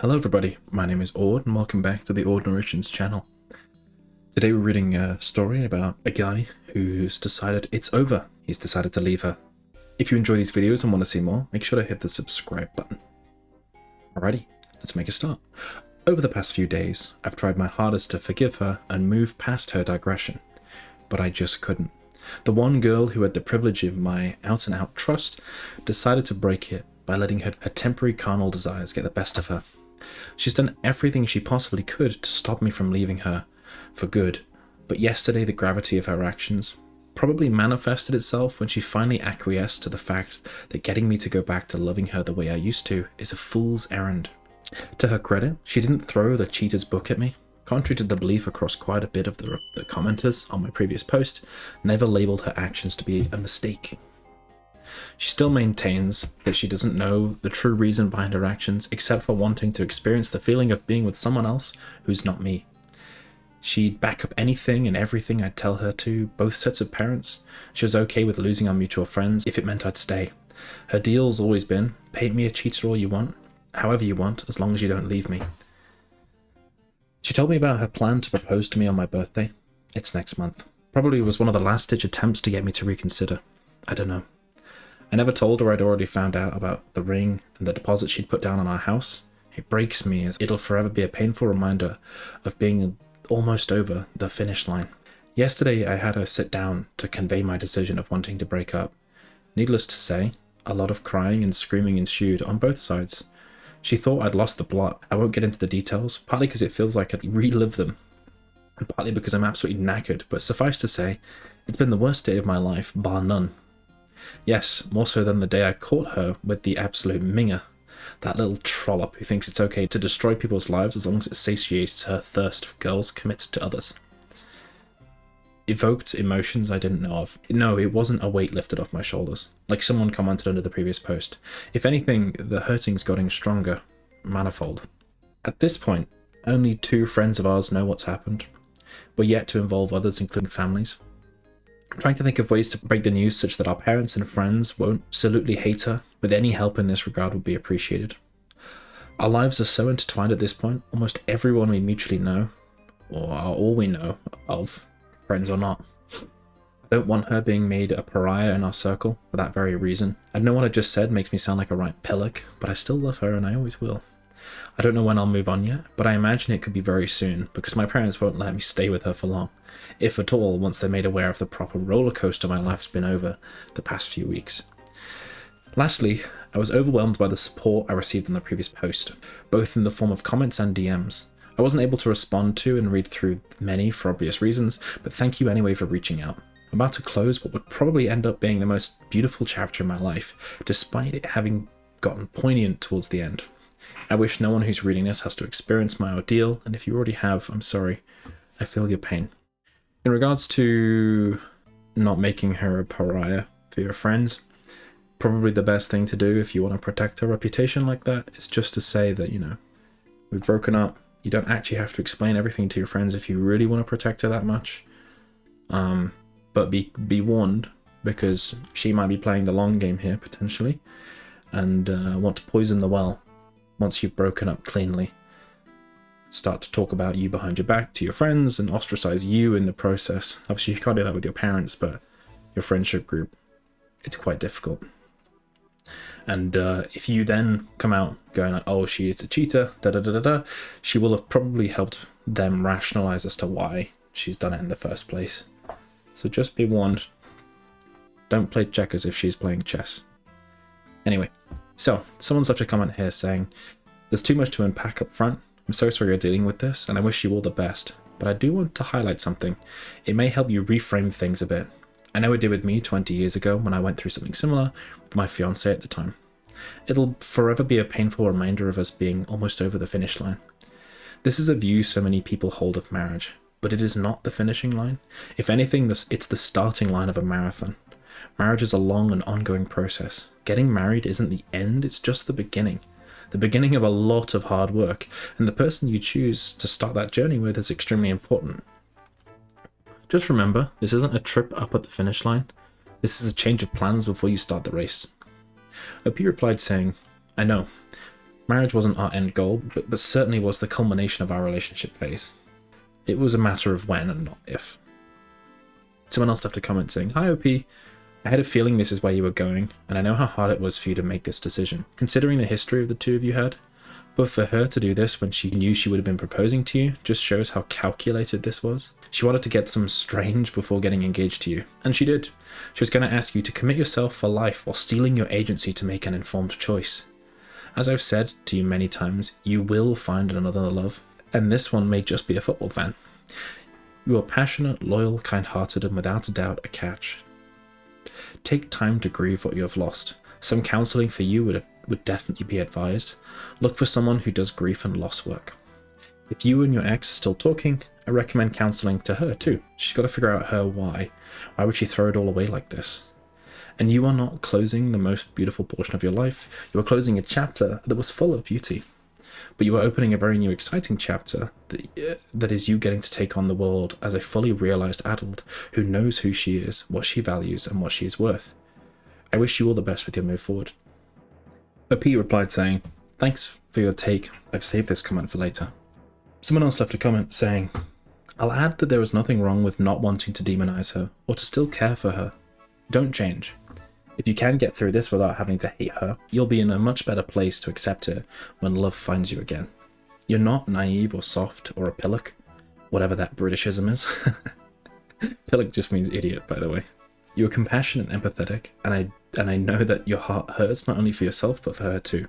Hello everybody, my name is Aud and welcome back to the Aud Narrations channel. Today we're reading a story about a guy who's decided it's over. He's decided to leave her. If you enjoy these videos and want to see more, make sure to hit the subscribe button. Alrighty, let's make a start. Over the past few days, I've tried my hardest to forgive her and move past her digression, but I just couldn't. The one girl who had the privilege of my out-and-out trust decided to break it by letting her temporary carnal desires get the best of her. She's done everything she possibly could to stop me from leaving her for good, but yesterday the gravity of her actions probably manifested itself when she finally acquiesced to the fact that getting me to go back to loving her the way I used to is a fool's errand. To her credit, she didn't throw the cheater's book at me. Contrary to the belief across quite a bit of the commenters on my previous post, never labelled her actions to be a mistake. She still maintains that she doesn't know the true reason behind her actions except for wanting to experience the feeling of being with someone else who's not me. She'd back up anything and everything I'd tell her to, both sets of parents. She was okay with losing our mutual friends if it meant I'd stay. Her deal's always been, paint me a cheater all you want, however you want, as long as you don't leave me. She told me about her plan to propose to me on my birthday. It's next month. Probably was one of the last-ditch attempts to get me to reconsider. I don't know. I never told her I'd already found out about the ring and the deposit she'd put down on our house. It breaks me as it'll forever be a painful reminder of being almost over the finish line. Yesterday I had her sit down to convey my decision of wanting to break up. Needless to say, a lot of crying and screaming ensued on both sides. She thought I'd lost the plot. I won't get into the details, partly because it feels like I'd relive them, and partly because I'm absolutely knackered, but suffice to say, it's been the worst day of my life, bar none. Yes, more so than the day I caught her with the absolute minger. That little trollop who thinks it's okay to destroy people's lives as long as it satiates her thirst for girls committed to others. Evoked emotions I didn't know of. No, it wasn't a weight lifted off my shoulders, like someone commented under the previous post. If anything, the hurting's getting stronger, manifold. At this point, only 2 friends of ours know what's happened. We're yet to involve others, including families. I'm trying to think of ways to break the news such that our parents and friends won't absolutely hate her. With any help in this regard would be appreciated. Our lives are so intertwined at this point, almost everyone we mutually know, or are all we know of, friends or not. I don't want her being made a pariah in our circle for that very reason. I know what I just said makes me sound like a right pillock, but I still love her and I always will. I don't know when I'll move on yet, but I imagine it could be very soon, because my parents won't let me stay with her for long, if at all, once they're made aware of the proper roller coaster my life's been over the past few weeks. Lastly, I was overwhelmed by the support I received on the previous post, both in the form of comments and DMs. I wasn't able to respond to and read through many for obvious reasons, but thank you anyway for reaching out. I'm about to close what would probably end up being the most beautiful chapter in my life, despite it having gotten poignant towards the end. I wish no one who's reading this has to experience my ordeal, and if you already have, I'm sorry. I feel your pain. In regards to not making her a pariah for your friends, probably the best thing to do if you want to protect her reputation like that is just to say that, we've broken up. You don't actually have to explain everything to your friends if you really want to protect her that much. But be warned, because she might be playing the long game here, potentially, and want to poison the well. Once you've broken up cleanly, start to talk about you behind your back to your friends and ostracize you in the process. Obviously, you can't do that with your parents, but your friendship group, it's quite difficult. And if you then come out going like, oh, she is a cheater, she will have probably helped them rationalize as to why she's done it in the first place. So just be warned. Don't play checkers if she's playing chess. Anyway. So, someone's left a comment here saying, there's too much to unpack up front. I'm so sorry you're dealing with this, and I wish you all the best. But I do want to highlight something. It may help you reframe things a bit. I know it did with me 20 years ago when I went through something similar with my fiancé at the time. It'll forever be a painful reminder of us being almost over the finish line. This is a view so many people hold of marriage, but it is not the finishing line. If anything, it's the starting line of a marathon. Marriage is a long and ongoing process. Getting married isn't the end, it's just the beginning. The beginning of a lot of hard work, and the person you choose to start that journey with is extremely important. Just remember, this isn't a trip up at the finish line. This is a change of plans before you start the race. OP replied saying, I know. Marriage wasn't our end goal, but certainly was the culmination of our relationship phase. It was a matter of when and not if. Someone else left a comment saying, "Hi OP, I had a feeling this is where you were going, and I know how hard it was for you to make this decision, considering the history of the two of you had. But for her to do this when she knew she would have been proposing to you just shows how calculated this was. She wanted to get some strange before getting engaged to you, and she did. She was going to ask you to commit yourself for life while stealing your agency to make an informed choice. As I've said to you many times, you will find another love, and this one may just be a football fan. You are passionate, loyal, kind-hearted, and without a doubt a catch. Take time to grieve what you have lost. Some counselling for you would definitely be advised. Look for someone who does grief and loss work. If you and your ex are still talking, I recommend counselling to her too. She's got to figure out her why. Why would she throw it all away like this? And you are not closing the most beautiful portion of your life. You are closing a chapter that was full of beauty. But you are opening a very new, exciting chapter that is you getting to take on the world as a fully realised adult who knows who she is, what she values, and what she is worth. I wish you all the best with your move forward." OP replied saying, "Thanks for your take. I've saved this comment for later." Someone else left a comment saying, "I'll add that there is nothing wrong with not wanting to demonize her or to still care for her. Don't change. If you can get through this without having to hate her, you'll be in a much better place to accept her when love finds you again. You're not naive or soft or a pillock, whatever that Britishism is." Pillock just means idiot, by the way. "You are compassionate and empathetic, and I know that your heart hurts not only for yourself but for her too.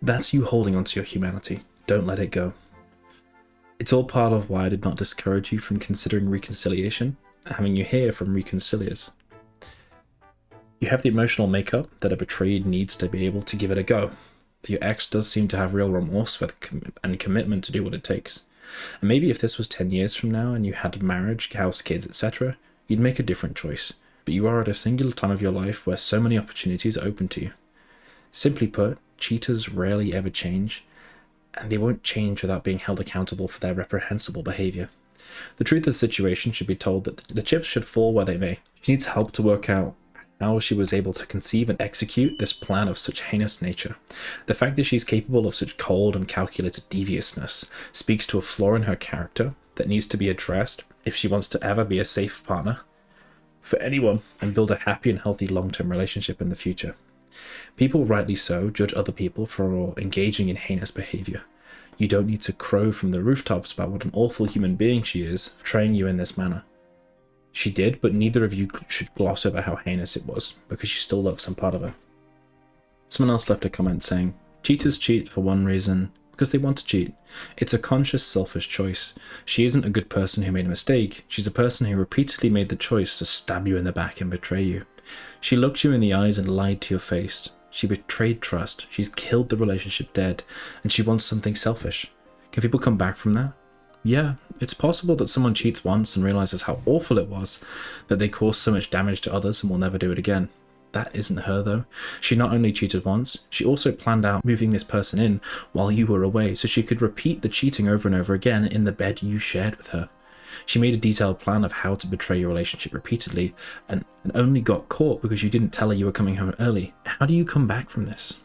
That's you holding onto your humanity. Don't let it go. It's all part of why I did not discourage you from considering reconciliation and having you hear from reconciliers. You have the emotional makeup that a betrayed needs to be able to give it a go. Your ex does seem to have real remorse for and commitment to do what it takes. And maybe if this was 10 years from now and you had a marriage, house, kids, etc., you'd make a different choice. But you are at a singular time of your life where so many opportunities are open to you. Simply put, cheaters rarely ever change, and they won't change without being held accountable for their reprehensible behaviour. The truth of the situation should be told that the chips should fall where they may. She needs help to work out how she was able to conceive and execute this plan of such heinous nature. The fact that she's capable of such cold and calculated deviousness speaks to a flaw in her character that needs to be addressed if she wants to ever be a safe partner for anyone and build a happy and healthy long-term relationship in the future. People, rightly so, judge other people for engaging in heinous behaviour. You don't need to crow from the rooftops about what an awful human being she is, betraying you in this manner. She did, but neither of you should gloss over how heinous it was, because you still love some part of her." Someone else left a comment saying, "Cheaters cheat for one reason, because they want to cheat. It's a conscious, selfish choice. She isn't a good person who made a mistake. She's a person who repeatedly made the choice to stab you in the back and betray you. She looked you in the eyes and lied to your face. She betrayed trust. She's killed the relationship dead, and she wants something selfish. Can people come back from that? Yeah, it's possible that someone cheats once and realizes how awful it was, that they caused so much damage to others and will never do it again. That isn't her, though. She not only cheated once, she also planned out moving this person in while you were away so she could repeat the cheating over and over again in the bed you shared with her. She made a detailed plan of how to betray your relationship repeatedly and only got caught because you didn't tell her you were coming home early. How do you come back from this?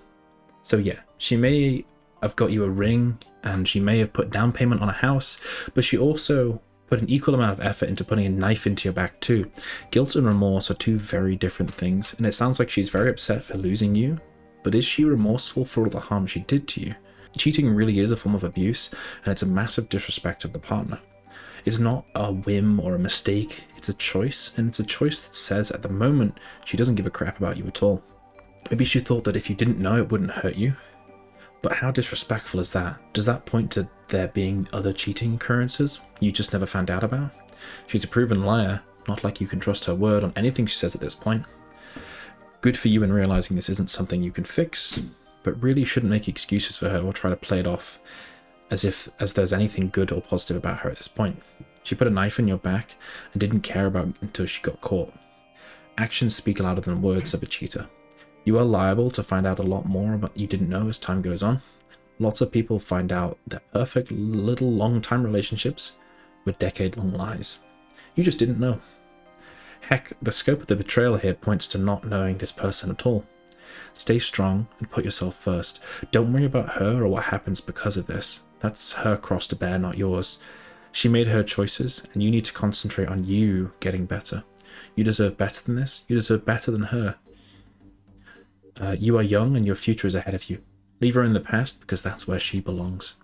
So yeah, she may have got you a ring and she may have put down payment on a house, but she also put an equal amount of effort into putting a knife into your back too. Guilt and remorse are two very different things, and it sounds like she's very upset for losing you, but is she remorseful for all the harm she did to you? Cheating really is a form of abuse, and it's a massive disrespect of the partner. It's not a whim or a mistake, it's a choice, and it's a choice that says at the moment she doesn't give a crap about you at all. Maybe she thought that if you didn't know it wouldn't hurt you. But how disrespectful is that? Does that point to there being other cheating occurrences you just never found out about? She's a proven liar, not like you can trust her word on anything she says at this point. Good for you in realizing this isn't something you can fix, but really shouldn't make excuses for her or try to play it off as there's anything good or positive about her at this point. She put a knife in your back and didn't care about it until she got caught. Actions speak louder than words of a cheater. You are liable to find out a lot more about you didn't know as time goes on. Lots of people find out their perfect little long-time relationships with decade-long lies. You just didn't know. Heck, the scope of the betrayal here points to not knowing this person at all. Stay strong and put yourself first. Don't worry about her or what happens because of this. That's her cross to bear, not yours. She made her choices, and you need to concentrate on you getting better. You deserve better than this. You deserve better than her. You are young and your future is ahead of you. Leave her in the past because that's where she belongs.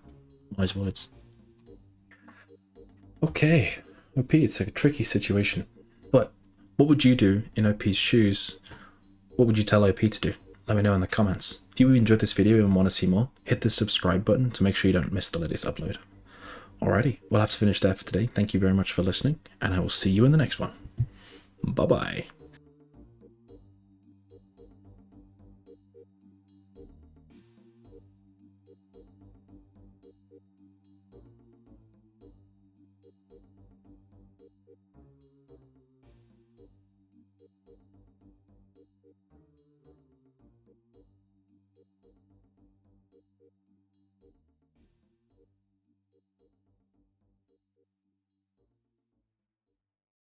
Wise words. Okay, OP, it's a tricky situation. But what would you do in OP's shoes? What would you tell OP to do? Let me know in the comments. If you enjoyed this video and want to see more, hit the subscribe button to make sure you don't miss the latest upload. Alrighty, we'll have to finish there for today. Thank you very much for listening, and I will see you in the next one. Bye-bye.